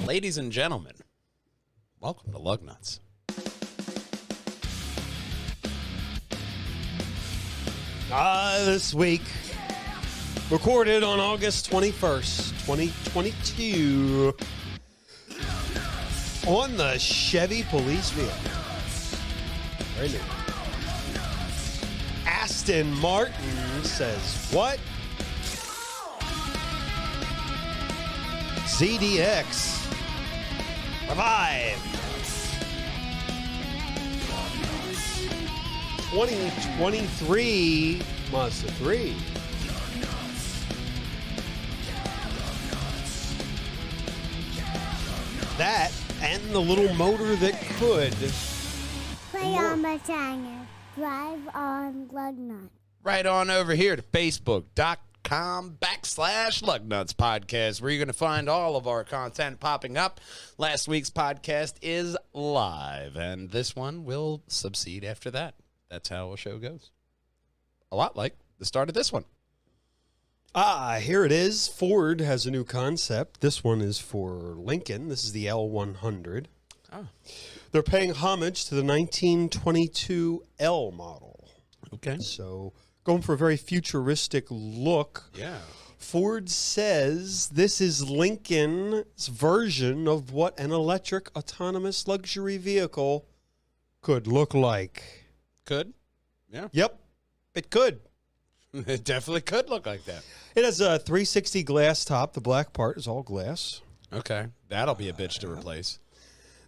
Ladies and gentlemen, welcome to Lugnutz. This week, recorded on August 21st, 2022, on the Chevy police vehicle. Very new. Aston Martin says, what? ZDX. Revive. 2023 Mazda 3. That and the little motor that could. Play on my channel. Drive on Lugnutz. Right on over here to Facebook.com/Lugnutz podcast, where you're going to find all of our content popping up. Last week's podcast is live, and this one will succeed after that. That's how a show goes. A lot like the start of this one. Here it is. Ford has a new concept. This one is for Lincoln. This is the L100. Oh. They're paying homage to the 1922 L model. Okay. So going for a very futuristic look. Yeah. Ford says this is Lincoln's version of what an electric autonomous luxury vehicle could look like. Could? Yeah. Yep, it could. It definitely could look like that. It has a 360 glass top. The black part is all glass. Okay. That'll be a bitch to replace.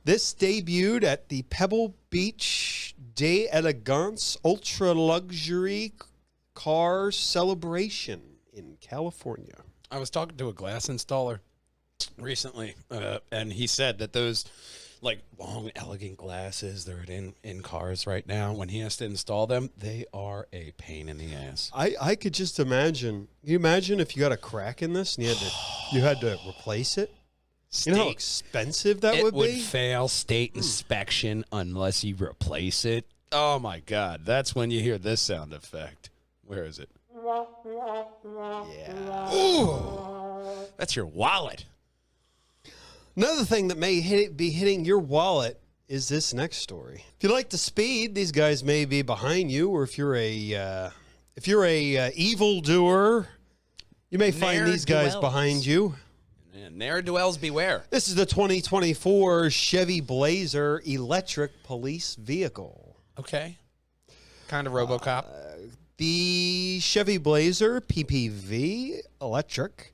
This debuted at the Pebble Beach d'Elegance Ultra Luxury Car Celebration in California. I was talking to a glass installer recently, and he said that those like long, elegant glasses that are in cars right now, when he has to install them, they are a pain in the ass. I could just imagine. Can you imagine if you got a crack in this and you had to replace it? You know how expensive that would be? It would fail state inspection unless you replace it. Oh, my God. That's when you hear this sound effect. Where is it? Yeah. Ooh, that's your wallet. Another thing that may be hitting your wallet is this next story. If you like the speed, these guys may be behind you, or if you're a evildoer, you may find these guys behind you. Ne'er-do-wells beware. This is the 2024 Chevy Blazer electric police vehicle. Okay. Kind of RoboCop. The Chevy Blazer PPV electric.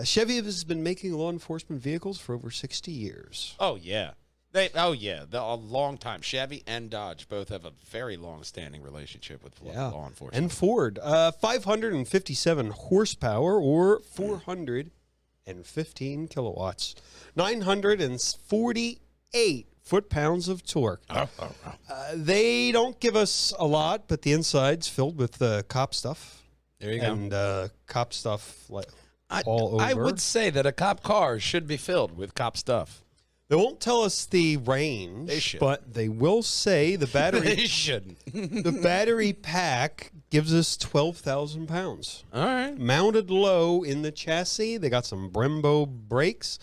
Chevy has been making law enforcement vehicles for over 60 years. Oh, yeah. A long time. Chevy and Dodge both have a very long-standing relationship with law enforcement. And Ford. 557 horsepower or 415 kilowatts. 948 foot-pounds of torque. They don't give us a lot, but the inside's filled with cop stuff. There you go. And cop stuff all over. I would say that a cop car should be filled with cop stuff. They won't tell us the range, They should. but they will say the battery. They shouldn't. The battery pack gives us 12,000 pounds. All right. Mounted low in the chassis. They got some Brembo brakes,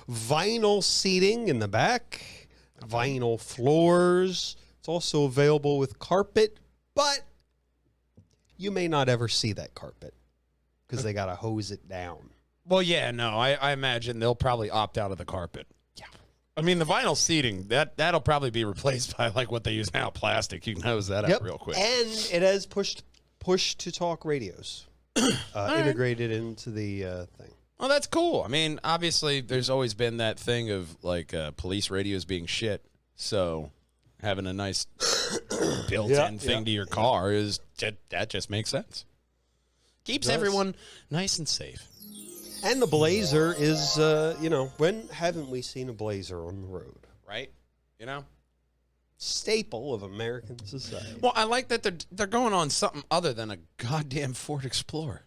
vinyl seating in the back, vinyl floors. It's also available with carpet, but you may not ever see that carpet because they got to hose it down. Well, yeah, no, I imagine they'll probably opt out of the carpet. Yeah. I mean, the vinyl seating, that'll probably be replaced by like what they use now, plastic. You can hose that up real quick. And it has push-to-talk radios integrated into the thing. Well, that's cool. I mean, obviously, there's always been that thing of like police radios being shit. So having a nice built-in thing to your car that just makes sense. Keeps everyone nice and safe. And the Blazer is, when haven't we seen a Blazer on the road? Right? You know? Staple of American society. Well, I like that they're going on something other than a goddamn Ford Explorer.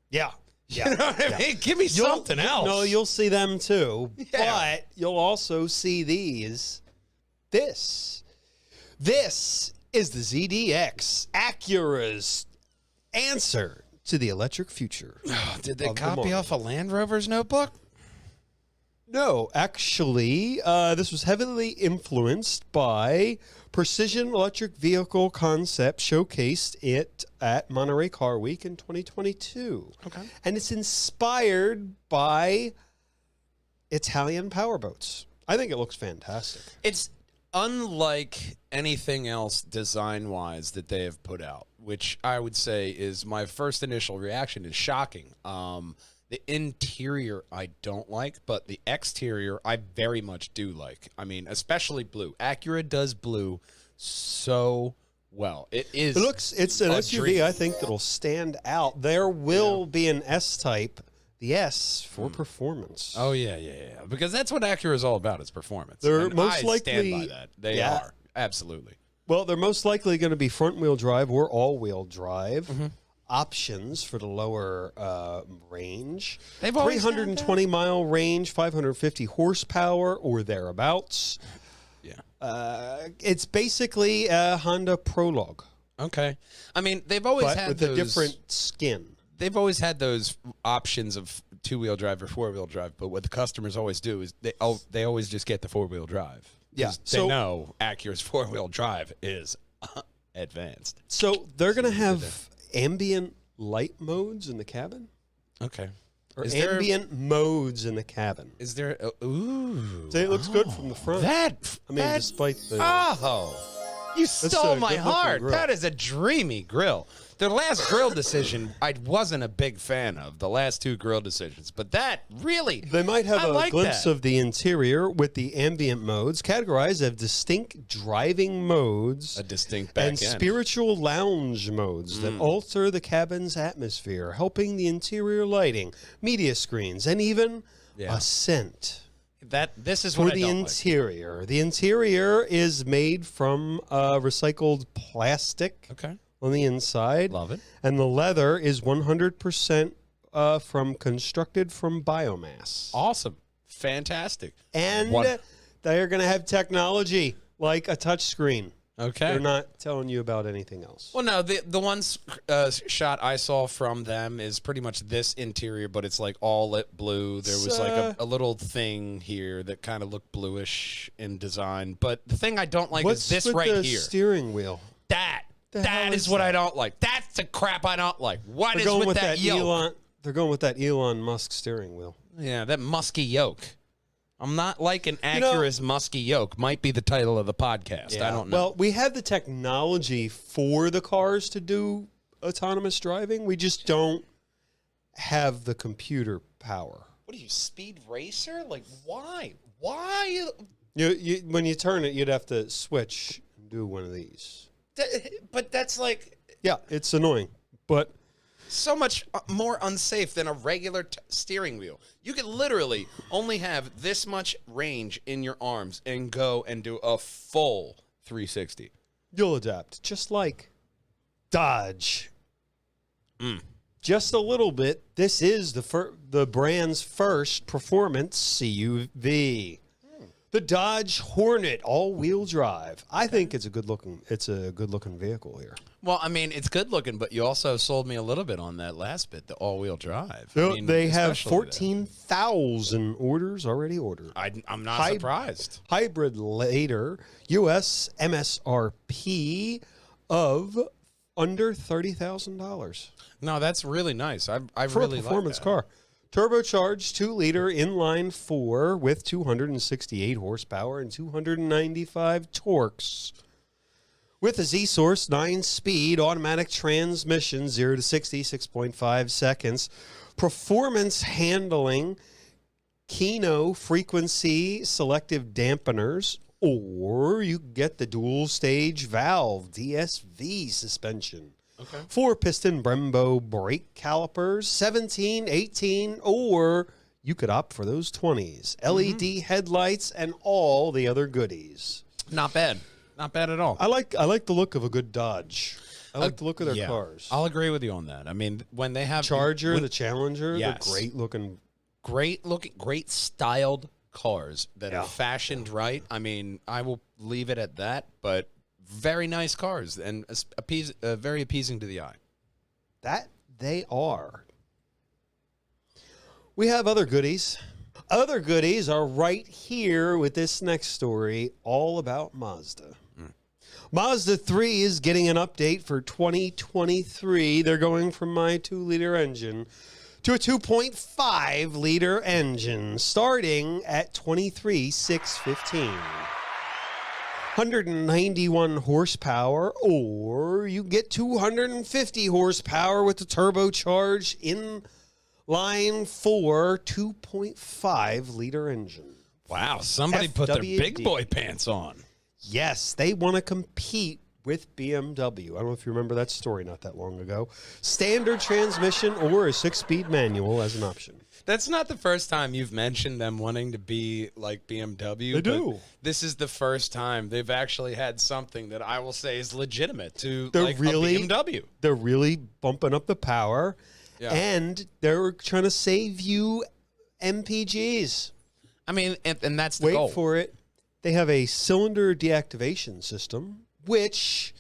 Yeah. You know what I mean? Give me something else. No, you'll see them too. Yeah. But you'll also see these. This is the ZDX, Acura's answer to the electric future. Did they copy off a Land Rover's notebook? No, actually, this was heavily influenced by precision electric vehicle concept showcased it at Monterey Car Week in 2022. Okay. And it's inspired by Italian powerboats. I think it looks fantastic. It's unlike anything else design-wise that they have put out, which I would say is my first initial reaction is shocking. The interior I don't like, but the exterior I very much do like. I mean, especially blue. Acura does blue so well. It's an SUV, dream. I think, that'll stand out. There will be an S-Type, the S for performance. Oh, yeah. Because that's what Acura is all about, is performance. They're And most I likely- stand by that. They yeah. are. Absolutely. Well, they're most likely going to be front-wheel drive or all-wheel drive. Options for the lower range. They've always had 320-mile range, 550 horsepower or thereabouts. Yeah. It's basically a Honda Prologue, Okay. I mean, they've always but had with those, a different skin. They've always had those options of two-wheel drive or four-wheel drive, but what the customers always do is they always just get the four-wheel drive. Yeah, 'Cause they know Acura's four-wheel drive is advanced. So they're going to have ambient light modes in the cabin? Okay. Or Is there- ambient modes in the cabin. Is there? Ooh. So it looks good from the front. That. despite the... Oh, you stole a my good-looking heart. grill. That is a dreamy grill. The last grill decision, I wasn't a big fan of the last two grill decisions, but that really, They might have I a like glimpse that. of the interior with the ambient modes, categorized as distinct driving modes a distinct back and end. spiritual lounge modes that alter the cabin's atmosphere, helping the interior lighting, media screens, and even Yeah. a scent. This is For what I the don't like. interior. The interior is made from recycled plastic Okay. on the inside. Love it. And the leather is 100% constructed from biomass. Awesome. Fantastic. And What- they're going to have technology like a touch screen. Okay. They're not telling you about anything else. Well, no, the one shot I saw from them is pretty much this interior, but it's like all lit blue. There was like a little thing here that kind of looked bluish in design. But the thing I don't like What's is this with right the here. steering wheel? That hell is is what that? I don't like. That's the crap I don't like. What They're is going with with that yoke? Elon. They're going with that Elon Musk steering wheel. Yeah, that musky yoke. I'm not liking You know- Acura's musky yoke. Might be the title of the podcast. I don't know. Well, we have the technology for the cars to do autonomous driving. We just don't have the computer power. what are you, speed racer? Like, why? Why? When you turn it, you'd have to switch and do one of these. But that's like Yeah, it's annoying, but so much more unsafe than a regular steering wheel. You could literally only have this much range in your arms and go and do a full 360. you'll adapt, just like Dodge. Just a little bit. This is the brand's first performance CUV. The Dodge Hornet all-wheel drive. I think it's a good looking vehicle here. Well, I mean, it's good looking, but you also sold me a little bit on that last bit, the all-wheel drive. I mean, They have especially 14,000 orders already ordered. I'm not surprised. Hybrid later, U.S. MSRP of under $30,000 No, that's really nice. I for really a performance like that. car. Turbocharged 2-liter inline 4 with 268 horsepower and 295 torques. With a Z-Source 9-speed automatic transmission, 0 to 60, 6.5 seconds. Performance handling, Kino frequency selective dampeners, or you get the dual stage valve DSV suspension. Okay. 4-piston Brembo brake calipers, 17, 18, or you could opt for those 20s. LED headlights and all the other goodies. Not bad. Not bad at all. I like the look of a good Dodge. I like the look of their Yeah. cars. I'll agree with you on that. I mean, when they have Charger, when- the Challenger, Yes. they're great looking. great styled cars that Yeah. are fashioned right. I mean, I will leave it at that, but very nice cars and very appeasing to the eye. That they are. We have other goodies. other goodies are right here with this next story, all about Mazda. Mazda 3 is getting an update for 2023. They're going from my 2-liter engine to a 2.5-liter engine, starting at 23,615. 191 horsepower, or you get 250 horsepower with the turbocharged inline 4 2.5-liter engine. Wow, somebody put their FWD. big boy pants on. Yes, they want to compete with BMW. I don't know if you remember that story not that long ago. Standard transmission or a 6-speed manual as an option. That's not the first time you've mentioned them wanting to be like BMW. They do. This is the first time they've actually had something that I will say is legitimate to They're like really- a BMW. They're really bumping up the power, and they're trying to save you MPGs. I mean, and that's the Wait goal. for it. They have a cylinder deactivation system, which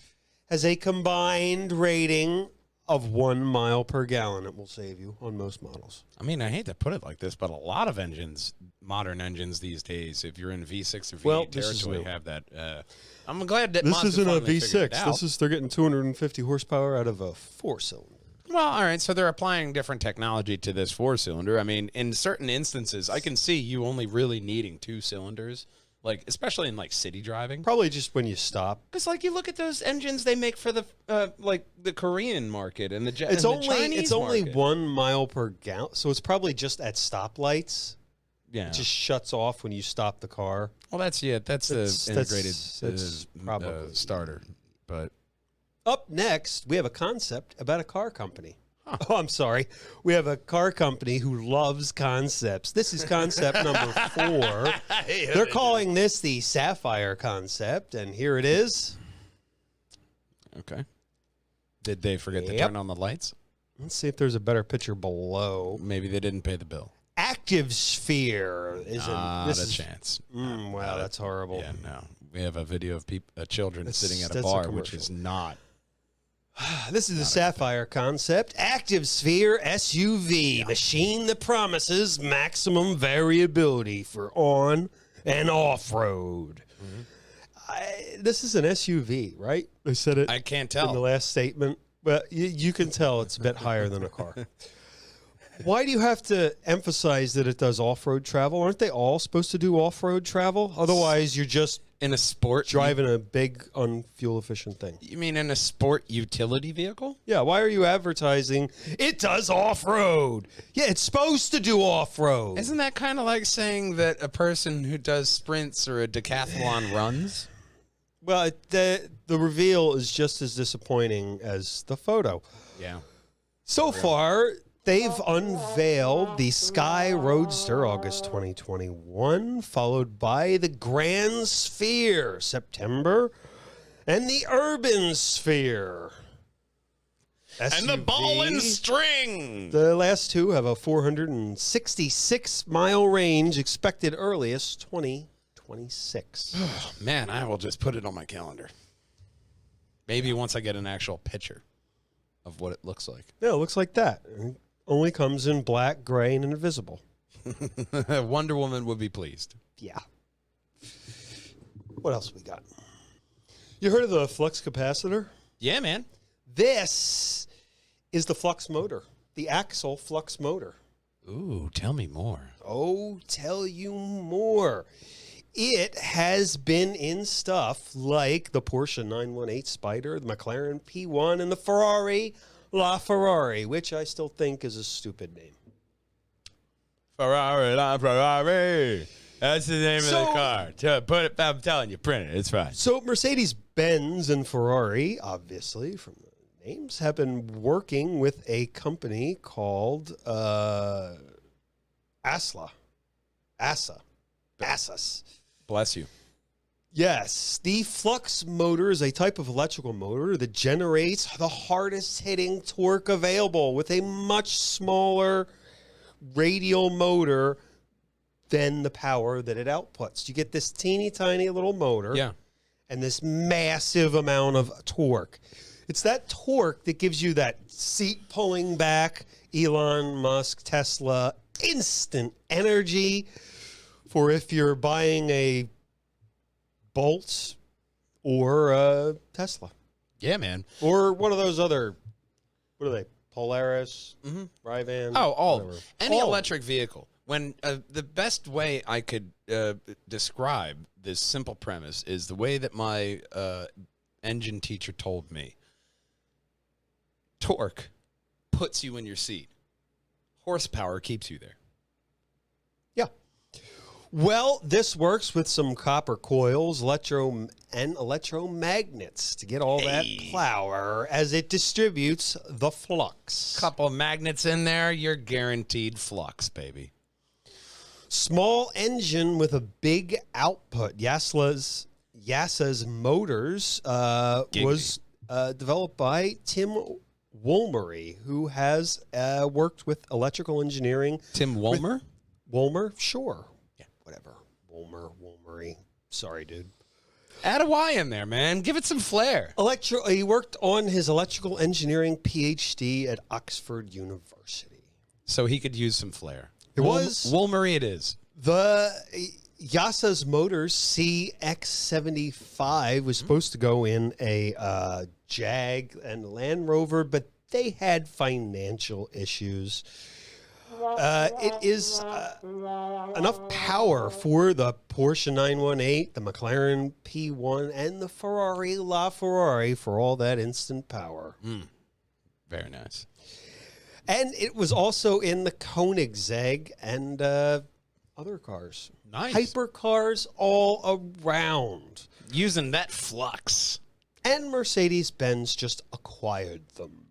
has a combined rating of 1 mile per gallon. It will save you on most models. I mean, I hate to put it like this, but a lot of engines, modern engines these days, if you're in V6 or V8 Well, this is territory, new. have that. I'm glad that This Mazda isn't a finally figured it V6. out. They're getting 250 horsepower out of a 4-cylinder. Well, all right, so they're applying different technology to this 4-cylinder. I mean, in certain instances, I can see you only really needing 2 cylinders, like especially in like city driving. Probably just when you stop. Because like you look at those engines they make for the like the Korean market and the It's and the Chinese it's only market. 1 mile per gallon, so it's probably just at stoplights. Yeah. It just shuts off when you stop the car. Well, that's the integrated that's probably starter, but. Up next, we have a concept about a car company. Oh, I'm sorry. We have a car company who loves concepts. This is concept number 4. They're calling this the Sapphire concept, and here it is. Okay. Did they forget to Yep. turn on the lights? Let's see if there's a better picture below. Maybe they didn't pay the bill. Active Sphere is Not this a is, chance. Wow, that's horrible. Yeah, no. We have a video of children sitting at a that's a bar, which commercial. is not. This is the Sapphire concept. Active Sphere SUV, machine that promises maximum variability for on and off-road. This is an SUV, right? I said it I can't in the tell. last statement. Well, you can tell it's a bit higher than a car. Why do you have to emphasize that it does off-road travel? Aren't they all supposed to do off-road travel? Otherwise, you're just In a sport driving a big, unfuel-efficient thing. You mean in a sport utility vehicle? Yeah, why are you advertising it does off-road? Yeah, it's supposed to do off-road. Isn't that kind of like saying that a person who does sprints or a decathlon runs? Well, the reveal is just as disappointing as the photo. Yeah. So far, they've unveiled the Sky Roadster August 2021, followed by the Grand Sphere September, and the Urban Sphere. And the ball and SUV. string. The last two have a 466-mile range, expected earliest 2026. Man, I will just put it on my calendar. Maybe once I get an actual picture of what it looks like. Yeah, it looks like that. It only comes in black, gray, and invisible. Wonder Woman would be pleased. Yeah. What else we got? You heard of the flux capacitor? Yeah, man. This is the flux motor, the axle flux motor. Ooh, tell me more. Oh, tell you more. It has been in stuff like the Porsche 918 Spider, the McLaren P1, and the Ferrari LaFerrari, which I still think is a stupid name. Ferrari, Ferrari. That's the name So- of the car. Put it. I'm telling you, print it. It's fine. So Mercedes-Benz and Ferrari, obviously, from the names, have been working with a company called ASLA. ASUS. Bless you. Yes, the flux motor is a type of electrical motor that generates the hardest hitting torque available with a much smaller radial motor than the power that it outputs. You get this teeny tiny little motor Yeah. and this massive amount of torque. It's that torque that gives you that seat pulling back, Elon Musk, Tesla instant energy for if you're buying a Bolt or a Tesla. Yeah, man. Or one of those other, what are they? Polaris, Rivan. Oh, whatever. any All. electric vehicle. When the best way I could describe this simple premise is the way that my engine teacher told me. Torque puts you in your seat. Horsepower keeps you there. Yeah. Well, this works with some copper coils, electromagnets to get all that power as it distributes the flux. Couple of magnets in there, you're guaranteed flux, baby. Small engine with a big output. Yasa's Motors was developed by Tim Woolmery, who has worked with electrical engineering. Tim Woolmer? Woolmer? Sure. Yeah, whatever. Woolmery. Sorry, dude. Add a Y in there, man. Give it some flair. He worked on his electrical engineering PhD at Oxford University. So he could use some flair. It was Woolmery it is. the Yasa's Motors CX-75 was supposed to go in a Jag and Land Rover, but they had financial issues. It is enough power for the Porsche 918, the McLaren P1, and the Ferrari LaFerrari for all that instant power. Very nice. And it was also in the Koenigsegg and other cars. Nice. Hypercars all around. Using that flux. And Mercedes-Benz just acquired them.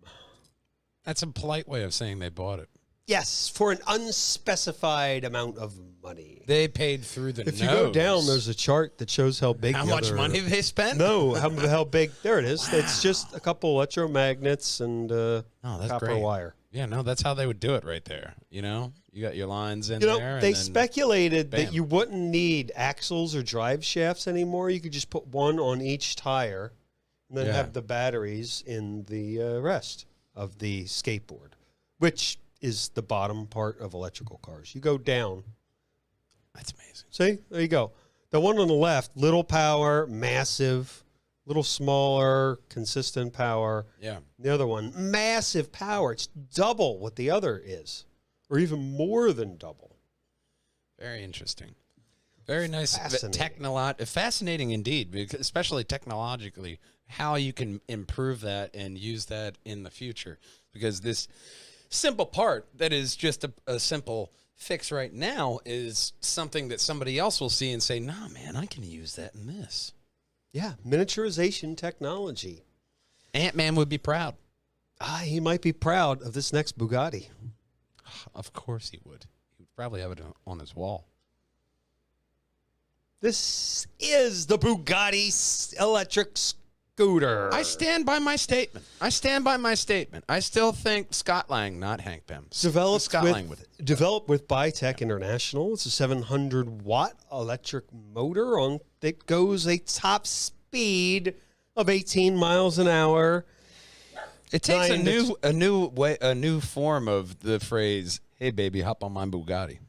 That's a polite way of saying they bought it. Yes, for an unspecified amount of money. They paid through the nose. If you go down, there's a chart that shows how big how much money they spent? No, how big. There it is. It's just a couple electromagnets and that's copper great. wire. Yeah, no, that's how they would do it right there. You know, you got your lines in You know, there. they and then, speculated that bam. you wouldn't need axles or drive shafts anymore. You could just put one on each tire and then have the batteries in the rest of the skateboard, which is the bottom part of electrical cars. You go down. That's amazing. See? There you go. The one on the left, little power, massive, little smaller, consistent power. Yeah. The other one, massive power. It's double what the other is, or even more than double. Very interesting. Very nice. Fascinating. Fascinating indeed, because especially technologically, how you can improve that and use that in the future. Because this simple part that is just a simple fix right now is something that somebody else will see and say, nah, man, I can use that in this. Yeah, miniaturization technology. Ant-Man would be proud. He might be proud of this next Bugatti. Of course he would. He would probably have it on his wall. This is the Bugatti electric scooter. I stand by my statement. I still think Scott Lang, not Hank Pym. Developed Scott Lang with it. Developed with Bitech International. It's a 700-watt electric motor that goes a top speed of 18 miles an hour. It takes a new form of the phrase, "Hey baby, hop on my Bugatti."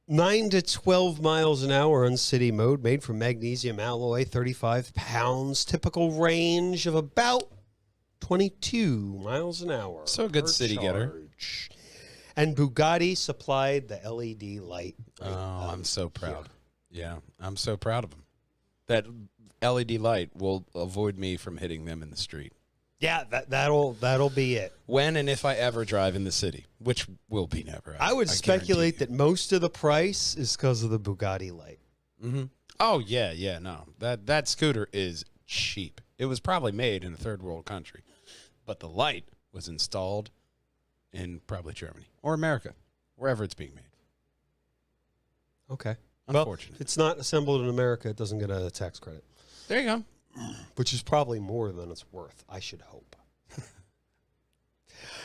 9 to 12 miles an hour on city mode, made from magnesium alloy, 35 pounds, typical range of about 22 miles an hour. So a good city getter. And Bugatti supplied the LED light. Oh, I'm so proud. Yeah, I'm so proud of them. That LED light will avoid me from hitting them in the street. Yeah, that'll be it. When and if I ever drive in the city, which will be never. I would speculate that most of the price is because of the Bugatti light. Mm-hmm. Oh, yeah, no. That scooter is cheap. It was probably made in a third world country, but the light was installed in probably Germany or America, wherever it's being made. Okay. Unfortunate. Well, it's not assembled in America. It doesn't get a tax credit. There you go. Which is probably more than it's worth, I should hope.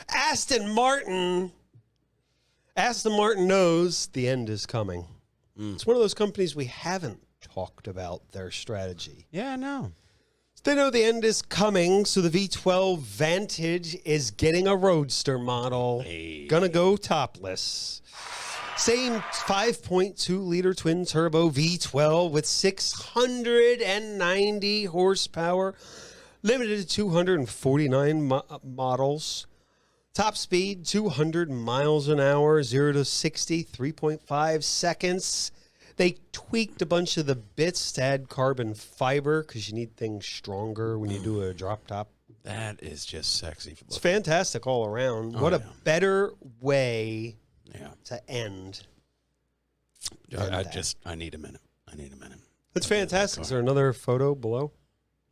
Aston Martin knows the end is coming. It's one of those companies we haven't talked about their strategy. Yeah, no. They know the end is coming, so the V12 Vantage is getting a roadster model. Gonna go topless. Same 5.2 liter twin turbo V12 with 690 horsepower, limited to 249 models. Top speed 200 miles an hour, 0 to 60, 3.5 seconds. They tweaked a bunch of the bits to add carbon fiber because you need things stronger when you do a drop top. That is just sexy. It's fantastic all around. What a better way to end. I need a minute. It's fantastic. Is there another photo below?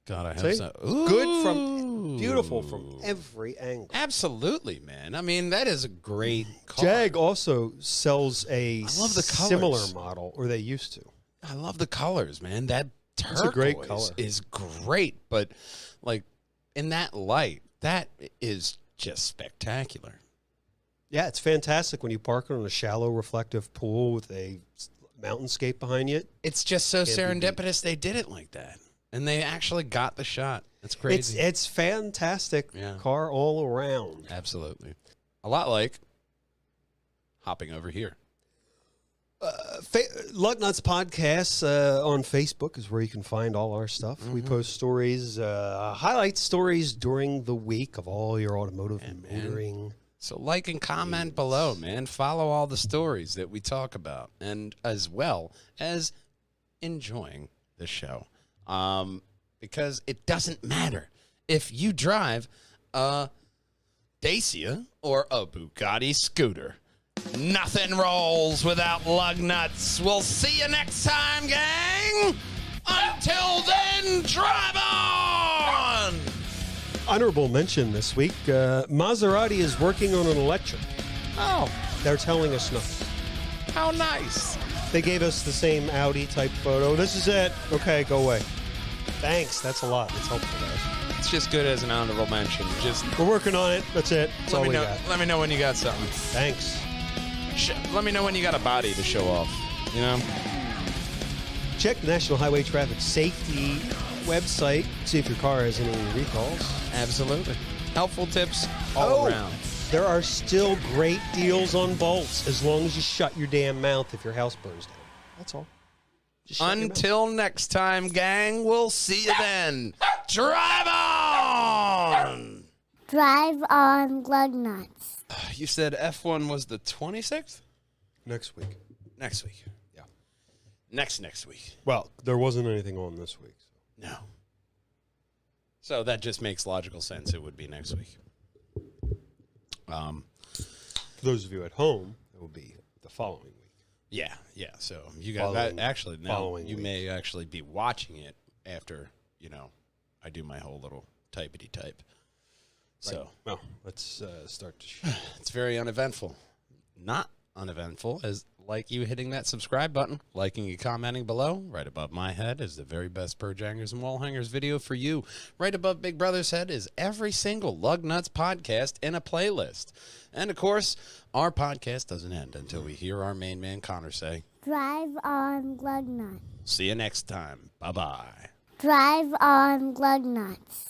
God, I hope so. Good beautiful from every angle. Absolutely, man. I mean, that is a great car. Jag also sells a similar model, or they used to. I love the colors, man. That turquoise a great color. is great, but like in that light, that is just spectacular. Yeah, it's fantastic when you park it on a shallow reflective pool with a mountainscape behind you. It's just so serendipitous they did it like that. And they actually got the shot. That's crazy. It's fantastic car all around. Absolutely. A lot like hopping over here. Lugnutz Podcast on Facebook is where you can find all our stuff. We post stories, highlight stories during the week of all your automotive and motoring. So like and comment below, man. Follow all the stories that we talk about, and as well as enjoying the show. Because it doesn't matter if you drive a Dacia or a Bugatti scooter. Nothing rolls without Lugnutz. We'll see you next time, gang. Until then, drive on! Honorable mention this week, Maserati is working on an electric. Oh, They're telling us no. how nice. They gave us the same Audi type photo. This is it. Okay, go away. Thanks. That's a lot. That's helpful, guys. It's just good as an honorable mention. Just We're working on it. That's it. That's all we got. Let me know when you got something. Thanks. Let me know when you got a body to show off. You know? Check the National Highway Traffic Safety website. See if your car has any recalls. Absolutely. Helpful tips all around. There are still great deals on bolts as long as you shut your damn mouth if your house burns down. That's all. Until next time, gang. We'll see you then. Drive on! Drive on Lugnutz. You said F1 was the 26th? Next week. Next week. Yeah. Next week. Well, there wasn't anything on this week. So. No. So that just makes logical sense. It would be next week. For those of you at home, it will be the following week. Yeah. So you got that. Actually, now you may actually be watching it after, I do my whole little typity type. So, right. Well, let's start the show. It's very uneventful. Not uneventful as like you hitting that subscribe button, liking and commenting below. Right above my head is the very best purge hangers and wall hangers video for you. Right above Big Brother's head is every single Lugnutz podcast in a playlist. And, of course, our podcast doesn't end until we hear our main man Connor say, Drive on Lugnutz. see you next time. Bye-bye. Drive on Lugnutz.